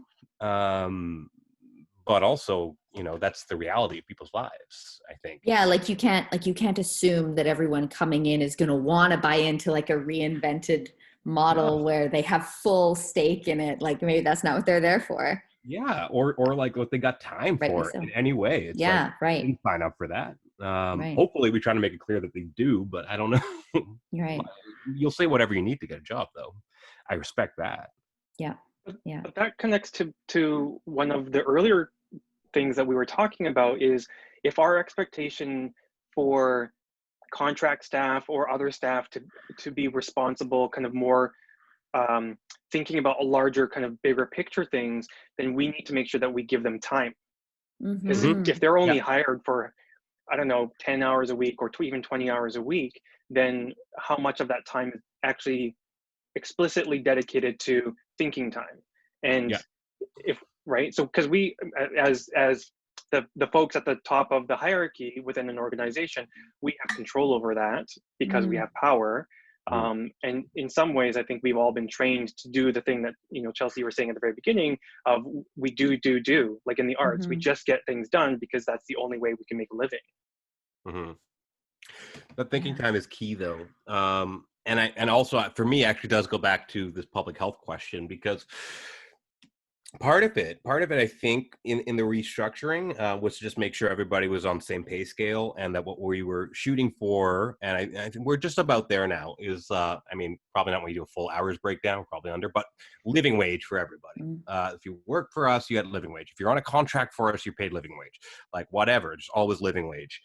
but also that's the reality of people's lives, I think. Yeah, like you can't assume that everyone coming in is going to want to buy into like a reinvented No. model where they have full stake in it. Like, maybe that's not what they're there for. Yeah, or like what they got time Rightly for in so. any way. It's like Yeah, they right. didn't sign up for that. Right. Hopefully we try to make it clear that they do, but I don't know. You're right. You'll say whatever you need to get a job, though. I respect that. Yeah. But, Yeah. but that connects to one of the earlier things that we were talking about is if our expectation for contract staff or other staff to be responsible, kind of more thinking about a larger kind of bigger picture things, then we need to make sure that we give them time. Because Hmm. Mm-hmm. if they're Yeah. only hired for, I don't know, 10 hours a week or even 20 hours a week, then how much of that time is actually explicitly dedicated to thinking time? And Yeah. if, right, so because we as the folks at the top of the hierarchy within an organization, we have control over that because we Mm, have power. Mhm. And in some ways I think we've all been trained to do the thing that Chelsea, you were saying at the very beginning of we do, like in the arts we mm-hmm. just get things done because that's the only way we can make a living. Mhm. But thinking Yeah. time is key, though. And also for me, actually does go back to this public health question because part of it, I think, in the restructuring was to just make sure everybody was on the same pay scale, and that what we were shooting for, and I think we're just about there now, is I mean, probably not when you do a full hours breakdown, probably under, but living wage for everybody. Mm, If you work for us, you get living wage. If you're on a contract for us, you paid living wage. Like whatever, just always living wage,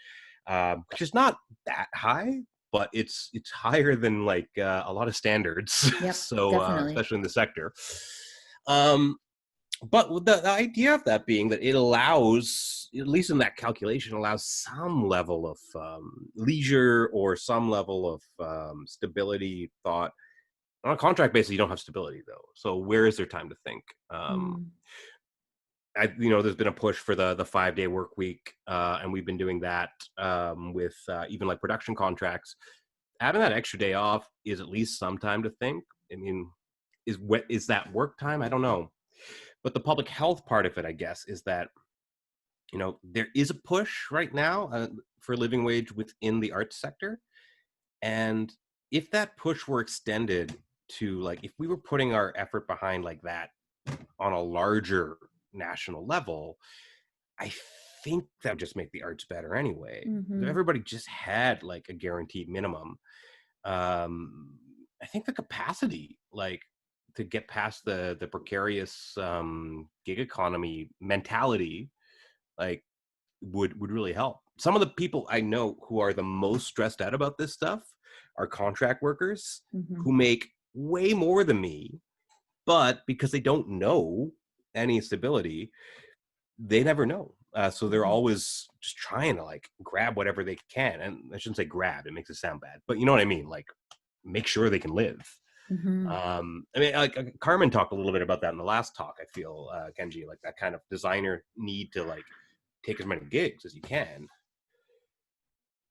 which is not that high, but it's higher than like a lot of standards. yep. So Definitely. especially in the sector. But with the idea of that being that it allows, at least in that calculation, allows some level of leisure or some level of stability, thought. On a contract basis, you don't have stability though. So where is there time to think? There's been a push for the 5-day work week, and we've been doing that with even like production contracts. Having that extra day off is at least some time to think. I mean, is that work time? I don't know. But the public health part of it, I guess, is that, there is a push right now for living wage within the arts sector. And if that push were extended to, like, if we were putting our effort behind like that on a larger national level, I think that would just make the arts better anyway. If everybody just had like a guaranteed minimum, I think the capacity, like, to get past the precarious gig economy mentality, like, would really help. Some of the people I know who are the most stressed out about this stuff are contract workers who make way more than me, but because they don't know any stability, they never know. So they're always just trying to like grab whatever they can. And I shouldn't say grab, it makes it sound bad, but you know what I mean? Like, make sure they can live. I mean, like Carmen talked a little bit about that in the last talk. I feel, Kenji, like that kind of designer need to like take as many gigs as you can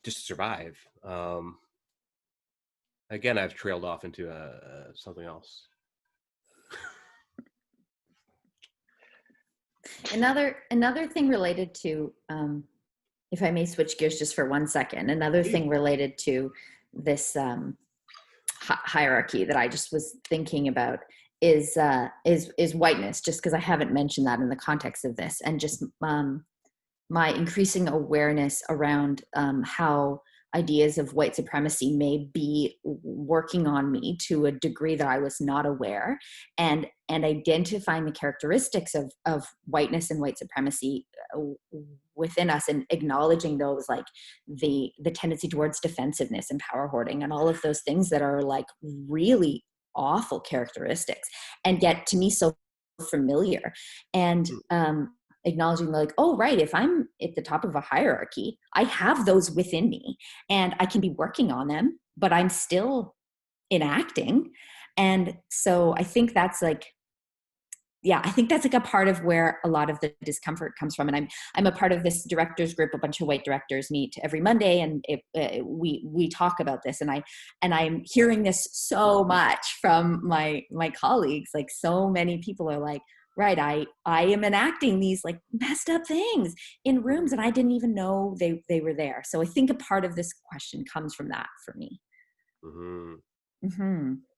just to survive. Again, I've trailed off into something else. Another thing related to, if I may switch gears just for 1 second, another thing related to this hierarchy that I just was thinking about is whiteness, just because I haven't mentioned that in the context of this, and just my increasing awareness around how ideas of white supremacy may be working on me to a degree that I was not aware, and identifying the characteristics of whiteness and white supremacy within us, and acknowledging those, like the tendency towards defensiveness and power hoarding and all of those things that are like really awful characteristics, and yet to me so familiar. And acknowledging like, oh, right, if I'm at the top of a hierarchy, I have those within me and I can be working on them, but I'm still enacting. And so I think that's like, I think that's like a part of where a lot of the discomfort comes from. And I'm a part of this directors group. A bunch of white directors meet every Monday, and we talk about this. And I'm hearing this so much from my colleagues. Like, so many people are like, right, I am enacting these like messed up things in rooms, and I didn't even know they were there. So I think a part of this question comes from that for me.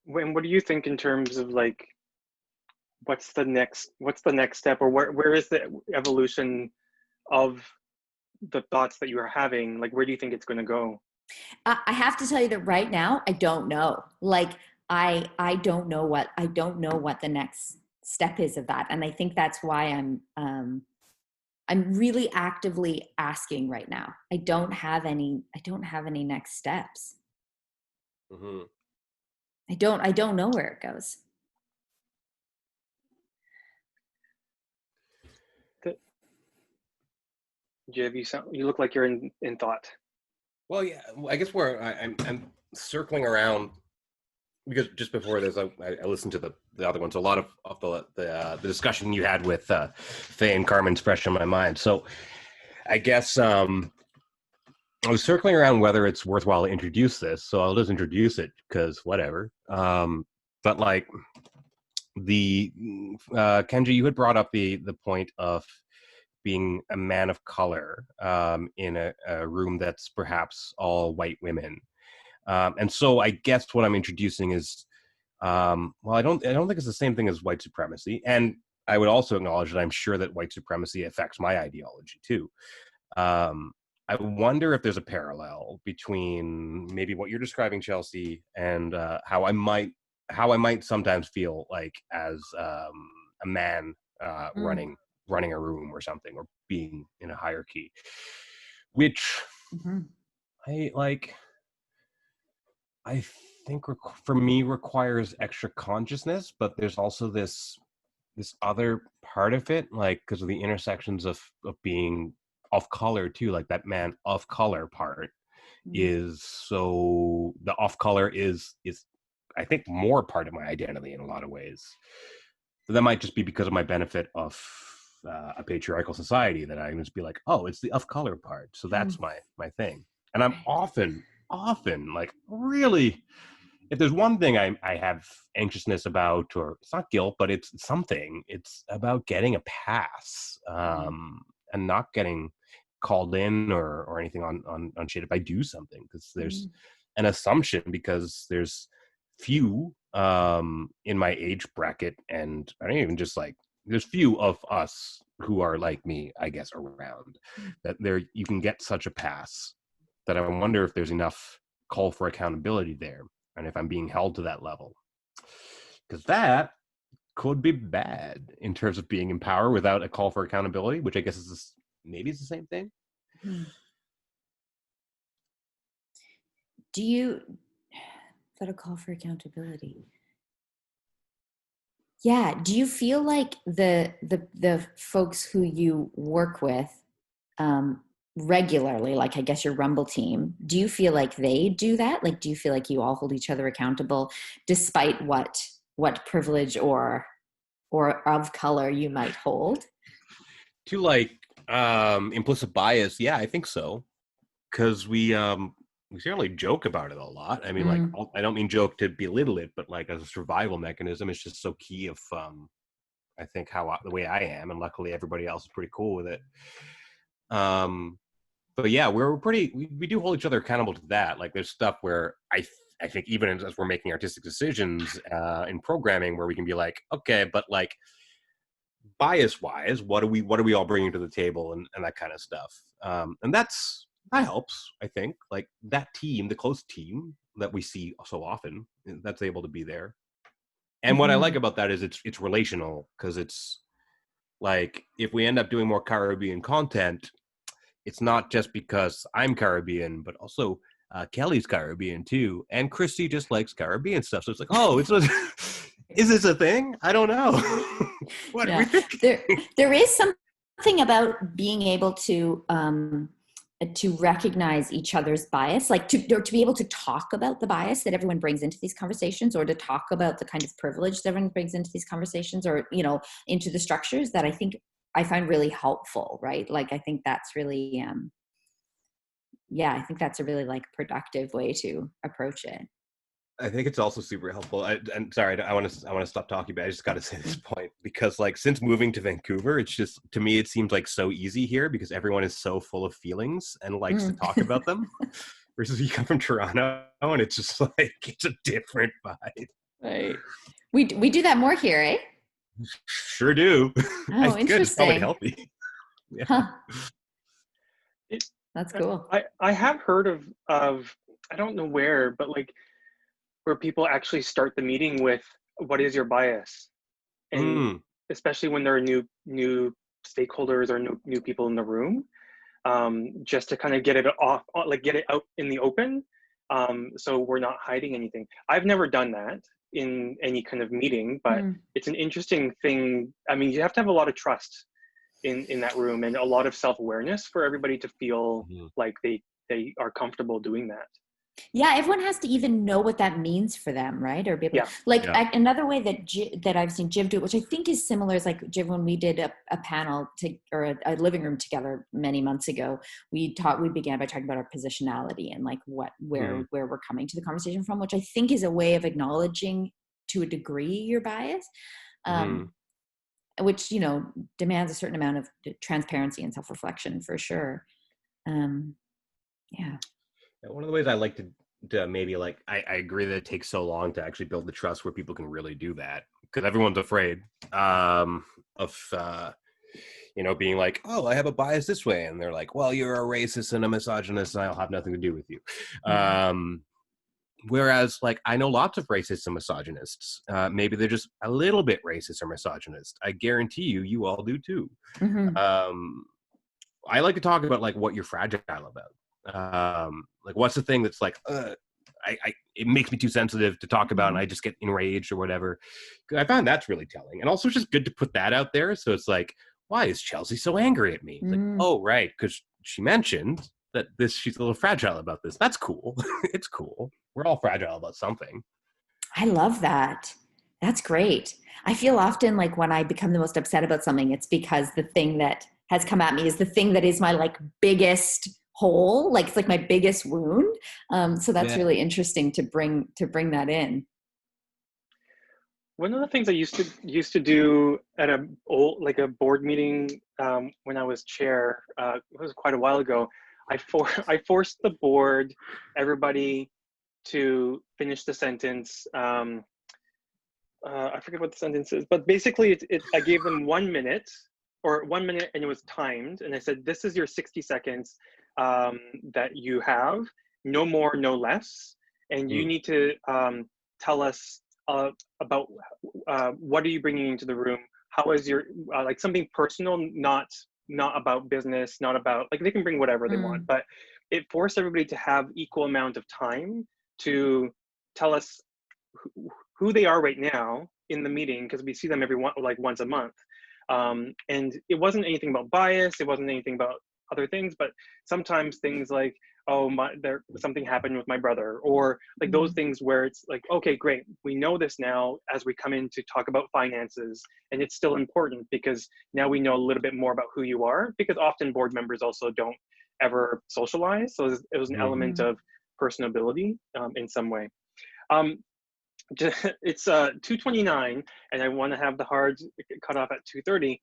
What do you think in terms of like, what's the next step, or where is the evolution of the thoughts that you are having? Like, where do you think it's going to go? I have to tell you that right now, I don't know. Like, I don't know what the next step is of that. And I think that's why I'm really actively asking right now. I don't have any next steps. I don't know where it goes. Jiv, you look like you're in thought. Well, yeah, I guess where I'm circling around, because just before this, I listened to the other ones. A lot of the discussion you had with Faye and Carmen's fresh in my mind. So I guess I was circling around whether it's worthwhile to introduce this. So I'll just introduce it because whatever. But like Kenji, you had brought up the point of being a man of color in a room that's perhaps all white women. And so I guess what I'm introducing is, well, I don't think it's the same thing as white supremacy. And I would also acknowledge that I'm sure that white supremacy affects my ideology too. I wonder if there's a parallel between maybe what you're describing, Chelsea, and how I might sometimes feel like as a man running a room or something, or being in a hierarchy, which I think for me requires extra consciousness, but there's also this this other part of it, like because of the intersections of being of color too, like that man of color part is so the off color is I think more part of my identity in a lot of ways. But that might just be because of my benefit of a patriarchal society that I can just be like, oh, it's the of color part, so that's my thing. And I'm often like really, if there's one thing I have anxiousness about, or it's not guilt, but it's something, it's about getting a pass, and not getting called in or anything on shit if I do something, because there's an assumption, because there's few in my age bracket, and I don't even just like, there's few of us who are like me, I guess, around, that there you can get such a pass, that I wonder if there's enough call for accountability there, and if I'm being held to that level, because that could be bad in terms of being in power without a call for accountability, which I guess is maybe it's the same thing. Do you, that a call for accountability? Yeah. Do you feel like the folks who you work with regularly, like I guess your Rumble team, do you feel like they do that? Like, do you feel like you all hold each other accountable despite what privilege or of color you might hold? To like implicit bias, yeah, I think so. Because we certainly joke about it a lot. I mean, like, I don't mean joke to belittle it, but like as a survival mechanism, it's just so key of I think the way I am, and luckily everybody else is pretty cool with it. But yeah, we do hold each other accountable to that. Like, there's stuff where I think even as we're making artistic decisions in programming, where we can be like, okay, but like bias wise, what are we all bringing to the table, and that kind of stuff. And that helps, I think, like that team, the close team that we see so often, that's able to be there. And what I like about that is it's relational, because it's like, if we end up doing more Caribbean content, it's not just because I'm Caribbean, but also Kelly's Caribbean too, and Christy just likes Caribbean stuff. So it's like, oh, is this a thing? I don't know. What do we think? There is something about being able to recognize each other's bias, like to be able to talk about the bias that everyone brings into these conversations, or to talk about the kind of privilege that everyone brings into these conversations, or, into the structures, that I think I find really helpful, right? Like, I think that's really, I think that's a really like productive way to approach it. I think it's also super helpful. And sorry, I want to stop talking, but I just got to say this point, because like, since moving to Vancouver, it's just, to me, it seems like so easy here, because everyone is so full of feelings and likes to talk about them. Versus you come from Toronto, and it's just like, it's a different vibe. Right. We do that more here, eh? Sure do. Oh, interesting. Good. It's probably healthy. Yeah. Huh. That's cool. I have heard of I don't know where, but like, where people actually start the meeting with, what is your bias? And especially when there are new stakeholders or new people in the room, just to kind of get it out in the open, so we're not hiding anything. I've never done that in any kind of meeting, but it's an interesting thing. I mean, you have to have a lot of trust in that room, and a lot of self-awareness for everybody to feel like they are comfortable doing that. Yeah, everyone has to even know what that means for them, right? Or be able another way that I've seen Jiv do it, which I think is similar, is like, Jiv, when we did a panel or a living room together many months ago, we began by talking about our positionality and like where we're coming to the conversation from, which I think is a way of acknowledging to a degree your bias, which, demands a certain amount of transparency and self-reflection for sure. One of the ways I like to maybe, like, I agree that it takes so long to actually build the trust where people can really do that, because everyone's afraid of being like, oh, I have a bias this way, and they're like, well, you're a racist and a misogynist, and I'll have nothing to do with you. Whereas, like, I know lots of racists and misogynists. Maybe they're just a little bit racist or misogynist. I guarantee you all do too. I like to talk about like what you're fragile about. Like, what's the thing that's like, it makes me too sensitive to talk about, and I just get enraged or whatever. I found that's really telling, and also just good to put that out there. So it's like, why is Chelsea so angry at me? Like, oh, right, because she mentioned that she's a little fragile about this. That's cool. It's cool. We're all fragile about something. I love that. That's great. I feel often like when I become the most upset about something, it's because the thing that has come at me is the thing that is my like biggest hole. Like it's like my biggest wound. So that's really interesting to bring that in. One of the things I used to do at a board meeting when I was chair, it was quite a while ago. I forced the board, everybody, to finish the sentence. I forget what the sentence is, but basically I gave them 1 minute, and it was timed. And I said, this is your 60 seconds that you have, no more, no less. And you need to tell us about what are you bringing into the room? How is your, like something personal, not about business, not about, like they can bring whatever they want, but it forced everybody to have equal amount of time to tell us who they are right now in the meeting, because we see them once a month. And it wasn't anything about bias, it wasn't anything about other things, but sometimes things like, oh, something happened with my brother, or like those things where it's like, okay, great, we know this now as we come in to talk about finances, and it's still important because now we know a little bit more about who you are, because often board members also don't ever socialize, so it was an element of personability in some way. It's 2:29, and I want to have the hard cut off at 2:30.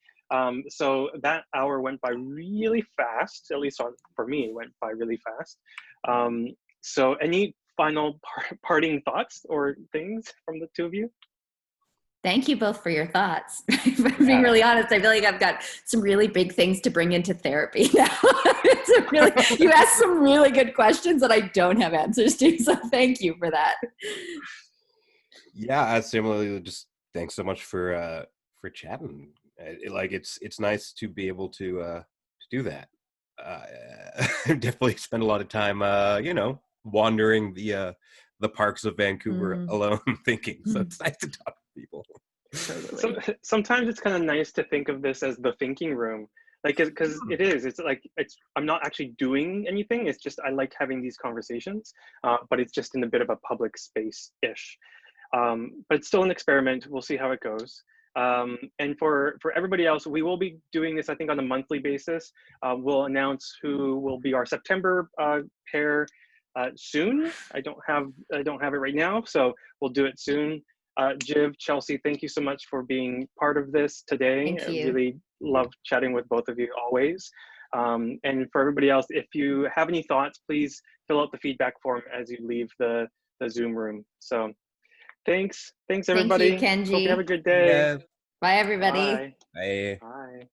So that hour went by really fast, at least for me, it went by really fast. So any final parting thoughts or things from the two of you? Thank you both for your thoughts. If I'm being really honest, I feel like I've got some really big things to bring into therapy now. You asked some really good questions that I don't have answers to, so thank you for that. Yeah, similarly, just thanks so much for chatting. It's nice to be able to do that. Definitely spend a lot of time, wandering the parks of Vancouver alone, thinking. So it's nice to talk to people. So sometimes it's kind of nice to think of this as the thinking room, like, because it is. It's like I'm not actually doing anything. It's just I like having these conversations, but it's just in a bit of a public space-ish. But it's still an experiment. We'll see how it goes. And for everybody else, we will be doing this, I think, on a monthly basis. We'll announce who will be our September pair soon. I don't have it right now, so we'll do it soon. Jiv, Chelsea, thank you so much for being part of this today. Thank you. I really love chatting with both of you always. And for everybody else, if you have any thoughts, please fill out the feedback form as you leave the Zoom room. So thanks everybody. Thank you, Kenji. Hope you have a good day. Yeah. Bye, everybody. Bye. Bye. Bye.